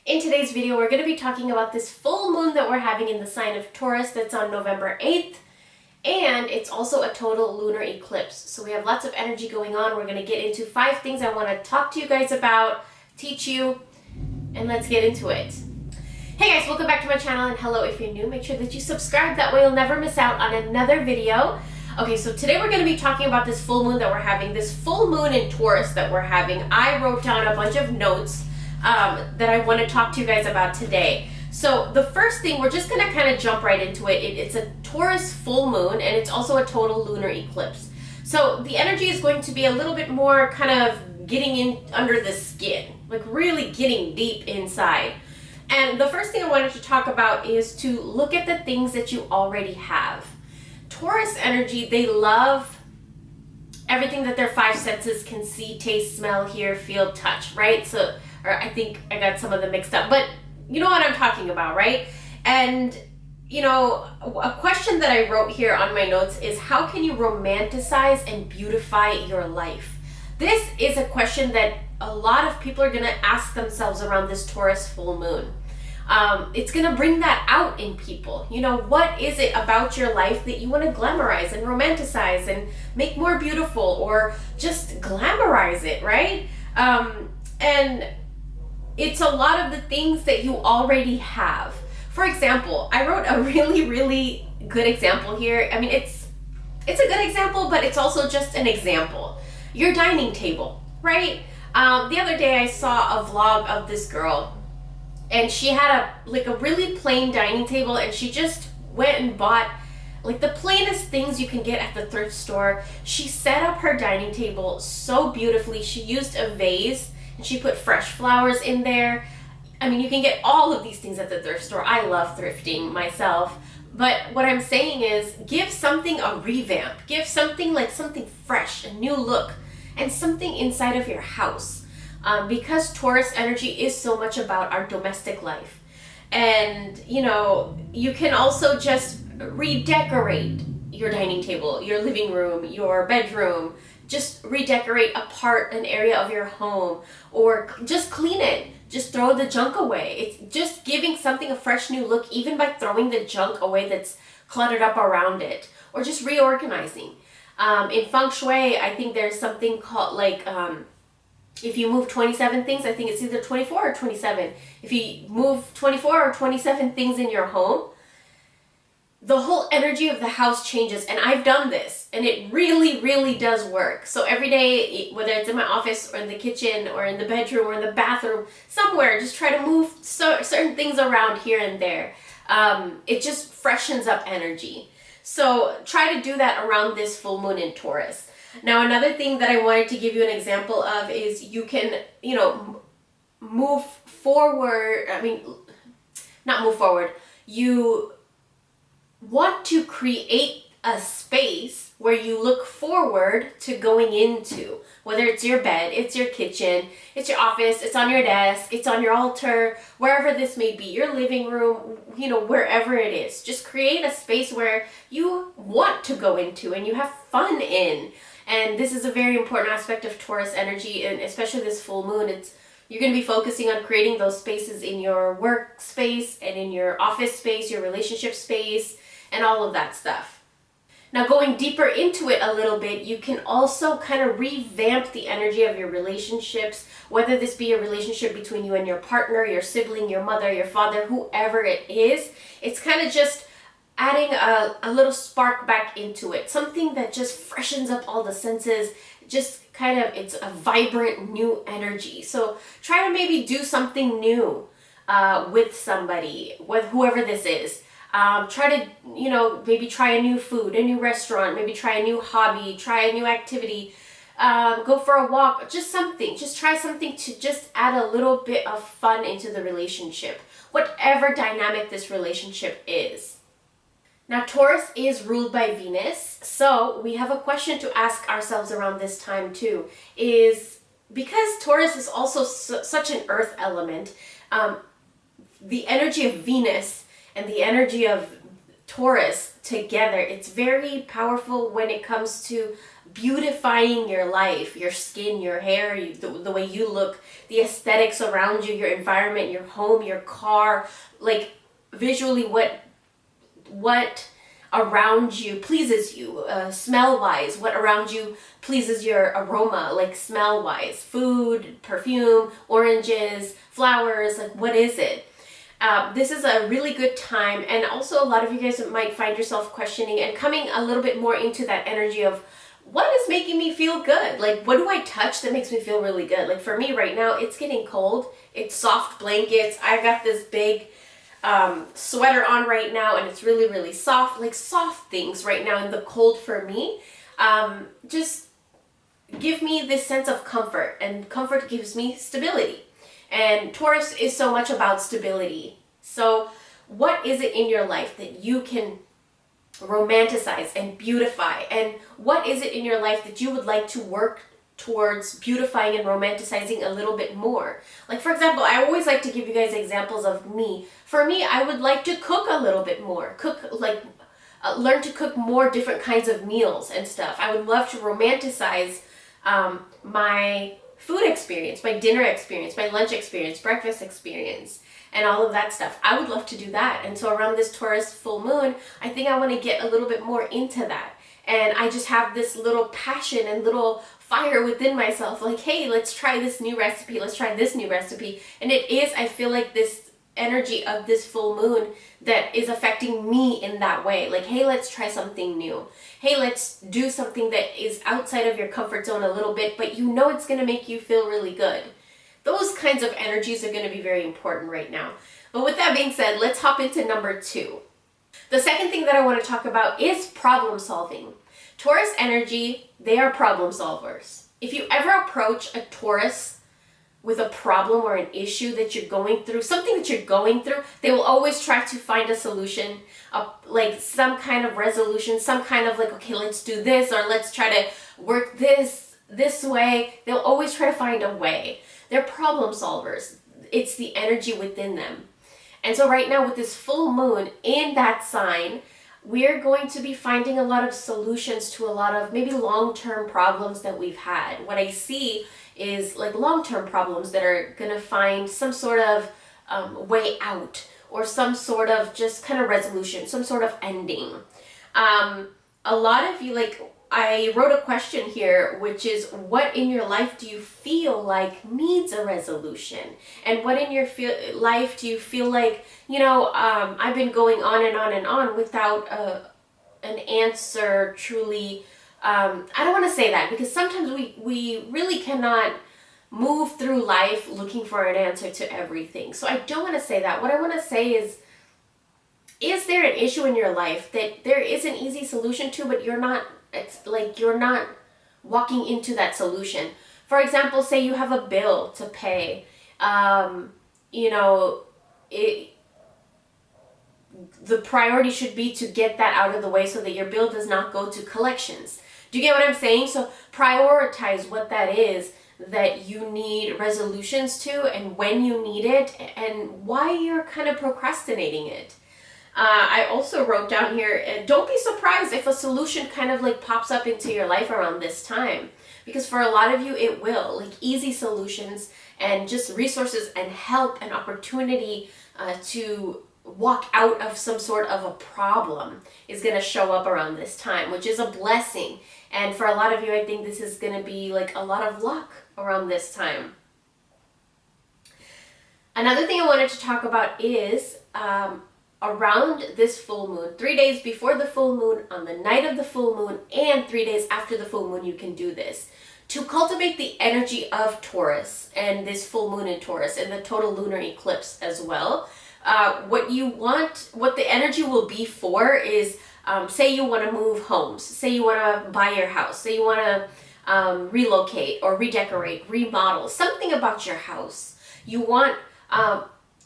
In today's video, we're going to be talking about this full moon that we're having in the sign of Taurus that's on November 8th, and it's also a total lunar eclipse. So we have lots of energy going on. We're going to get into 5 things I want to talk to you guys about, teach you, and let's get into it. Hey guys, welcome back to my channel, and hello if you're new. Make sure that you subscribe, that way you'll never miss out on another video. Okay, so today we're going to be talking about this full moon that we're having, this full moon in Taurus that we're having. I wrote down a bunch of notes that I want to talk to you guys about today. So the first thing, we're just going to kind of jump right into it. It's a Taurus full moon, and it's also a total lunar eclipse. So the energy is going to be a little bit more kind of getting in under the skin, like really getting deep inside. And the first thing I wanted to talk about is to look at the things that you already have. Taurus energy, they love everything that their 5 senses can see, taste, smell, hear, feel, touch, right? So, or I think I got some of them mixed up, but you know what I'm talking about, right? And, you know, a question that I wrote here on my notes is, how can you romanticize and beautify your life? This is a question that a lot of people are going to ask themselves around this Taurus full moon. It's going to bring that out in people. You know, what is it about your life that you want to glamorize and romanticize and make more beautiful, or just glamorize it, right? And it's a lot of the things that you already have. For example, I wrote a really good example here. I mean, it's a good example, but it's also just an example. Your dining table, right? The other day I saw a vlog of this girl, and she had a really plain dining table, and she just went and bought like the plainest things you can get at the thrift store. She set up her dining table so beautifully. She used a vase, and she put fresh flowers in there. I mean, you can get all of these things at the thrift store. I love thrifting myself. But what I'm saying is, give something a revamp. Give something fresh, a new look, and something inside of your house. Because Taurus energy is so much about our domestic life. And, you know, you can also just redecorate your dining table, your living room, your bedroom. Just redecorate an area of your home, or just clean it. Just throw the junk away. It's just giving something a fresh new look, even by throwing the junk away that's cluttered up around it, or just reorganizing. In feng shui, I think there's something called if you move 27 things, I think it's either 24 or 27. If you move 24 or 27 things in your home, the whole energy of the house changes. And I've done this, and it really does work. So every day, whether it's in my office or in the kitchen or in the bedroom or in the bathroom, somewhere, just try to move certain things around here and there. It just freshens up energy. So try to do that around this full moon in Taurus. Now, another thing that I wanted to give you an example of is you can, you know, move forward. I mean, not move forward. You want to create a space where you look forward to going into, whether it's your bed, it's your kitchen, it's your office, it's on your desk, it's on your altar, wherever this may be, your living room, you know, wherever it is. Just create a space where you want to go into and you have fun in. And this is a very important aspect of Taurus energy, and especially this full moon. You're going to be focusing on creating those spaces in your workspace and in your office space, your relationship space, and all of that stuff. Now, going deeper into it a little bit, you can also kind of revamp the energy of your relationships, whether this be a relationship between you and your partner, your sibling, your mother, your father, whoever it is. It's kind of just adding a little spark back into it, something that just freshens up all the senses, just kind of, it's a vibrant new energy. So try to maybe do something new with somebody, with whoever this is. Try to, you know, maybe try a new food, a new restaurant, maybe try a new hobby, try a new activity, go for a walk, just something. Just try something to just add a little bit of fun into the relationship, whatever dynamic this relationship is. Now, Taurus is ruled by Venus, so we have a question to ask ourselves around this time too, is because Taurus is also such an earth element, the energy of Venus and the energy of Taurus together. It's very powerful when it comes to beautifying your life, your skin, your hair, the way you look, the aesthetics around you, your environment, your home, your car, like visually what around you pleases you, smell-wise, what around you pleases your aroma, like smell-wise, food, perfume, oranges, flowers, like what is it? This is a really good time, and also a lot of you guys might find yourself questioning and coming a little bit more into that energy of what is making me feel good? Like, what do I touch that makes me feel really good? Like for me right now, it's getting cold. It's soft blankets. I got this big sweater on right now, and it's really, really soft. Like soft things right now in the cold for me just give me this sense of comfort, and comfort gives me stability. And Taurus is so much about stability. So what is it in your life that you can romanticize and beautify? And what is it in your life that you would like to work towards beautifying and romanticizing a little bit more? Like for example, I always like to give you guys examples of me. For me, I would like to cook a little bit more. Learn to cook more different kinds of meals and stuff. I would love to romanticize my food experience, my dinner experience, my lunch experience, breakfast experience, and all of that stuff. I would love to do that. And so around this Taurus full moon, I think I want to get a little bit more into that. And I just have this little passion and little fire within myself, like, hey, let's try this new recipe, let's try this new recipe. And it is, I feel like, this energy of this full moon that is affecting me in that way. Like, hey, let's try something new. Hey, let's do something that is outside of your comfort zone a little bit, but you know it's going to make you feel really good. Those kinds of energies are going to be very important right now. But with that being said, let's hop into number 2. The second thing that I want to talk about is problem solving. Taurus energy, they are problem solvers. If you ever approach a Taurus with a problem or an issue that you're going through, something that you're going through, they will always try to find a solution, like some kind of resolution, some kind of like, okay, let's do this, or let's try to work this way. They'll always try to find a way. They're problem solvers. It's the energy within them. And so right now with this full moon in that sign, we're going to be finding a lot of solutions to a lot of maybe long-term problems that we've had. What I see is like long-term problems that are going to find some sort of way out, or some sort of just kind of resolution, some sort of ending. A lot of you, like, I wrote a question here, which is, what in your life do you feel like needs a resolution? And what in your life do you feel like, I've been going on and on and on without an answer truly. I don't want to say that, because sometimes we really cannot move through life looking for an answer to everything. So I don't want to say that. What I want to say is there an issue in your life that there is an easy solution to, but you're not walking into that solution? For example, say you have a bill to pay. The priority should be to get that out of the way so that your bill does not go to collections. Do you get what I'm saying? So prioritize what that is that you need resolutions to, and when you need it, and why you're kind of procrastinating it. I also wrote down here, don't be surprised if a solution kind of like pops up into your life around this time, because for a lot of you it will, like easy solutions and just resources and help and opportunity to walk out of some sort of a problem is going to show up around this time, which is a blessing. And for a lot of you, I think this is going to be like a lot of luck around this time. Another thing I wanted to talk about is around this full moon, 3 days before the full moon, on the night of the full moon, and 3 days after the full moon, you can do this to cultivate the energy of Taurus and this full moon in Taurus and the total lunar eclipse as well. What the energy will be for is, say you want to move homes, say you want to buy your house, say you want to relocate or redecorate, remodel, something about your house. You want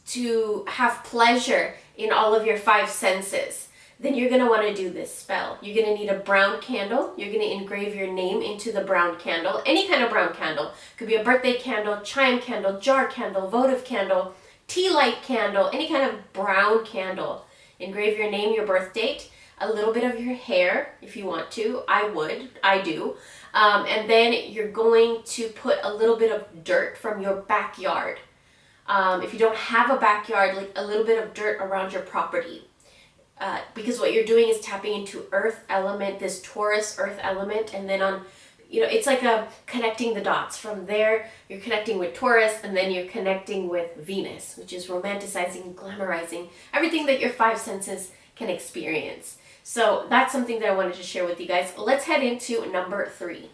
to have pleasure in all of your 5 senses. Then you're going to want to do this spell. You're going to need a brown candle. You're going to engrave your name into the brown candle. Any kind of brown candle. Could be a birthday candle, chime candle, jar candle, votive candle, tea light candle, any kind of brown candle. engrave your name, your birth date, a little bit of your hair if you want to. I do. And then you're going to put a little bit of dirt from your backyard. If you don't have a backyard, like a little bit of dirt around your property. Because what you're doing is tapping into earth element, this Taurus earth element, and then on, it's like connecting the dots. From there, you're connecting with Taurus, and then you're connecting with Venus, which is romanticizing, glamorizing, everything that your five senses can experience. So that's something that I wanted to share with you guys. Let's head into number 3.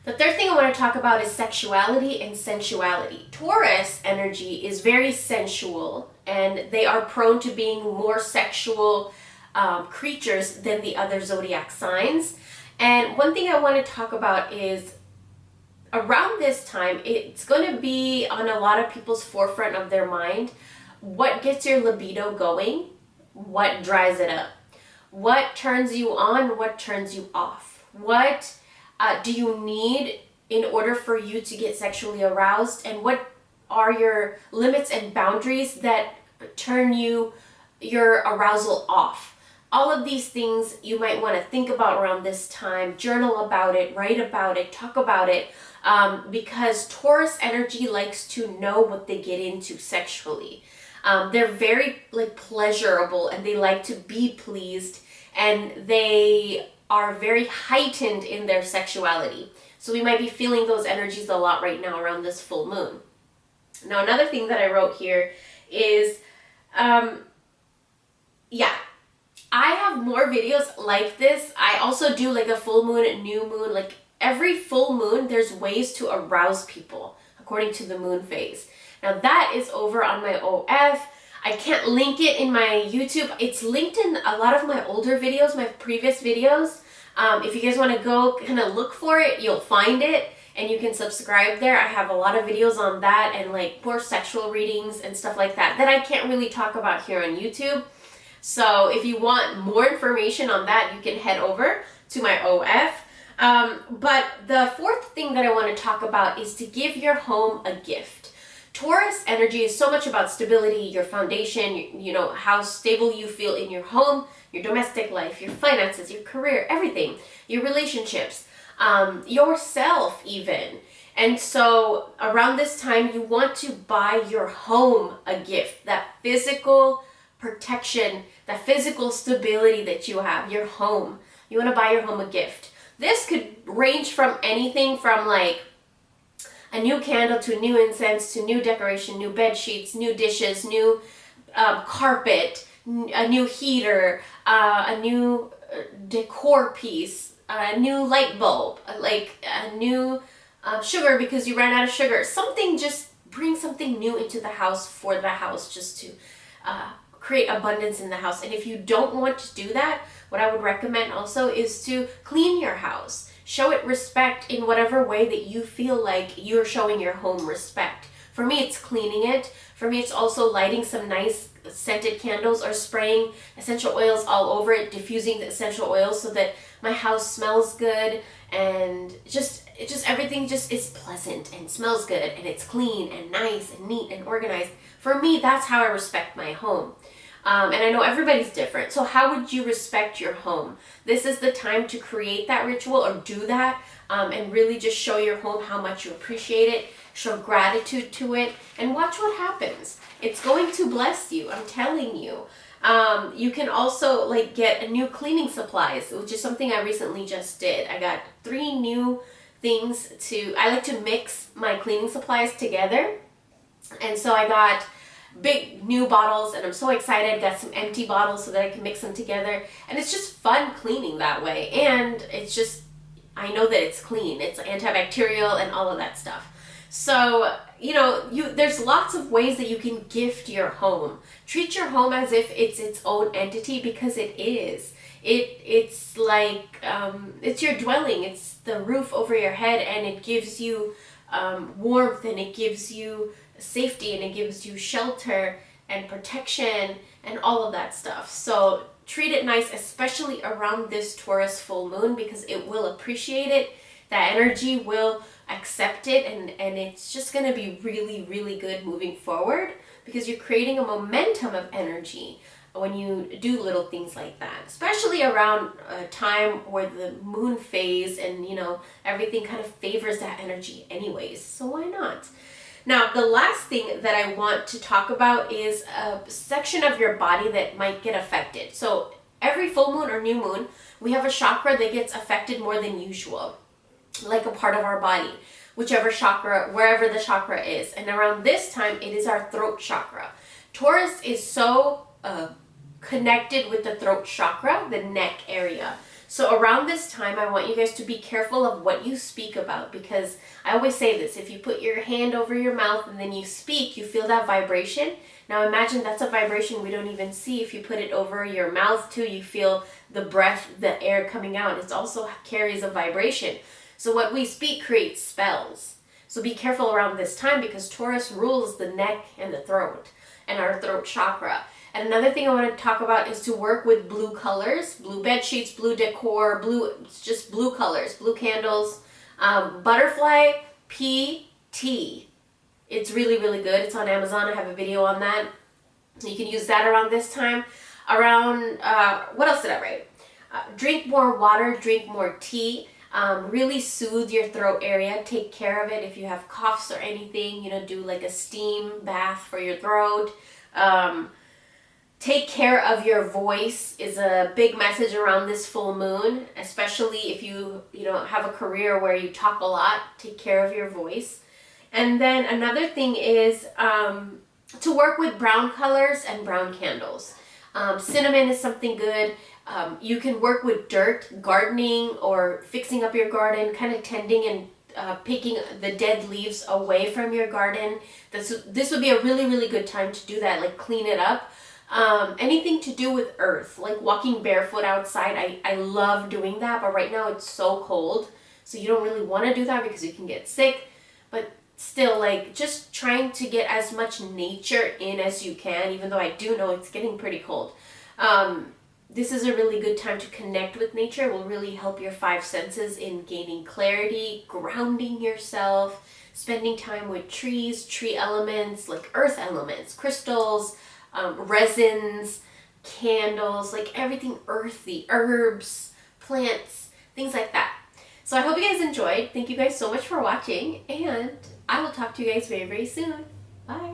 The third thing I want to talk about is sexuality and sensuality. Taurus energy is very sensual, and they are prone to being more sexual creatures than the other zodiac signs. And one thing I want to talk about is around this time, it's going to be on a lot of people's forefront of their mind. What gets your libido going? What dries it up? What turns you on? What turns you off? What do you need in order for you to get sexually aroused? And what are your limits and boundaries that turn your arousal off? All of these things you might want to think about around this time, journal about it, write about it, talk about it, because Taurus energy likes to know what they get into sexually. They're very pleasurable, and they like to be pleased, and they are very heightened in their sexuality. So we might be feeling those energies a lot right now around this full moon. Now, another thing that I wrote here is, I have more videos like this. I also do like a full moon, new moon, like every full moon, there's ways to arouse people according to the moon phase. Now that is over on my OF. I can't link it in my YouTube. It's linked in a lot of my older videos, my previous videos. If you guys want to go kind of look for it, you'll find it, and you can subscribe there. I have a lot of videos on that and like more sexual readings and stuff like that I can't really talk about here on YouTube. So if you want more information on that, you can head over to my OF. But the fourth thing that I want to talk about is to give your home a gift. Taurus energy is so much about stability, your foundation, how stable you feel in your home, your domestic life, your finances, your career, everything, your relationships, yourself even. And so around this time, you want to buy your home a gift, that physical protection, that physical stability that you have, your home. You want to buy your home a gift. This could range from anything from like a new candle to new incense to new decoration, new bed sheets, new dishes, new carpet, a new heater, a new decor piece, a new light bulb, like a new sugar because you ran out of sugar. Something, just bring something new into the house for the house, just to create abundance in the house. And if you don't want to do that, what I would recommend also is to clean your house. Show it respect in whatever way that you feel like you're showing your home respect. For me, it's cleaning it. For me, it's also lighting some nice scented candles or spraying essential oils all over it, diffusing the essential oils so that my house smells good, and just everything just is pleasant and smells good, and it's clean and nice and neat and organized. For me, that's how I respect my home. And I know everybody's different. So how would you respect your home? This is the time to create that ritual or do that, and really just show your home how much you appreciate it, show gratitude to it, and watch what happens. It's going to bless you, I'm telling you. You can also get a new cleaning supplies, which is something I recently just did. I got 3 new things I like to mix my cleaning supplies together. And so I got big new bottles, and I'm so excited. Got some empty bottles so that I can mix them together, and it's just fun cleaning that way. And it's just, I know that it's clean, it's antibacterial and all of that stuff. So there's lots of ways that you can gift your home. Treat your home as if it's its own entity, because it is. It's like it's your dwelling, it's the roof over your head, and it gives you warmth, and it gives you safety, and it gives you shelter and protection and all of that stuff. So treat it nice, especially around this Taurus full moon, because it will appreciate it. That energy will accept it, and it's just going to be really, really good moving forward, because you're creating a momentum of energy. when you do little things like that, especially around a time where the moon phase and, you know, everything kind of favors that energy anyways. So why not? Now, the last thing that I want to talk about is a section of your body that might get affected. So every full moon or new moon, we have a chakra that gets affected more than usual, like a part of our body, whichever chakra, wherever the chakra is. And around this time, it is our throat chakra. Taurus is so connected with the throat chakra, the neck area. So around this time, I want you guys to be careful of what you speak about, because I always say this, if you put your hand over your mouth and then you speak, you feel that vibration. Now imagine that's a vibration we don't even see. If you put it over your mouth too, you feel the breath, the air coming out. It also carries a vibration. So what we speak creates spells. So be careful around this time, because Taurus rules the neck and the throat and our throat chakra. And another thing I want to talk about is to work with blue colors, blue bed sheets, blue decor, just blue colors, blue candles, butterfly pea tea. It's really, really good. It's on Amazon. I have a video on that. You can use that around this time. Around, what else did I write? Drink more water, drink more tea. Really soothe your throat area. Take care of it. If you have coughs or anything, you know, do like a steam bath for your throat. Take care of your voice is a big message around this full moon, especially if you have a career where you talk a lot. Take care of your voice. And then another thing is to work with brown colors and brown candles. Cinnamon is something good. You can work with dirt, gardening, or fixing up your garden, kind of tending and picking the dead leaves away from your garden. This would be a really, really good time to do that, like clean it up. Anything to do with earth, like walking barefoot outside. I love doing that, but right now it's so cold, so you don't really want to do that because you can get sick. But still, like, just trying to get as much nature in as you can, even though I do know it's getting pretty cold. This is a really good time to connect with nature. It will really help your five senses in gaining clarity, grounding yourself, spending time with trees, tree elements, like earth elements, crystals, resins, candles, like everything earthy, herbs, plants, things like that. So I hope you guys enjoyed. Thank you guys so much for watching, and I will talk to you guys very, very soon. Bye.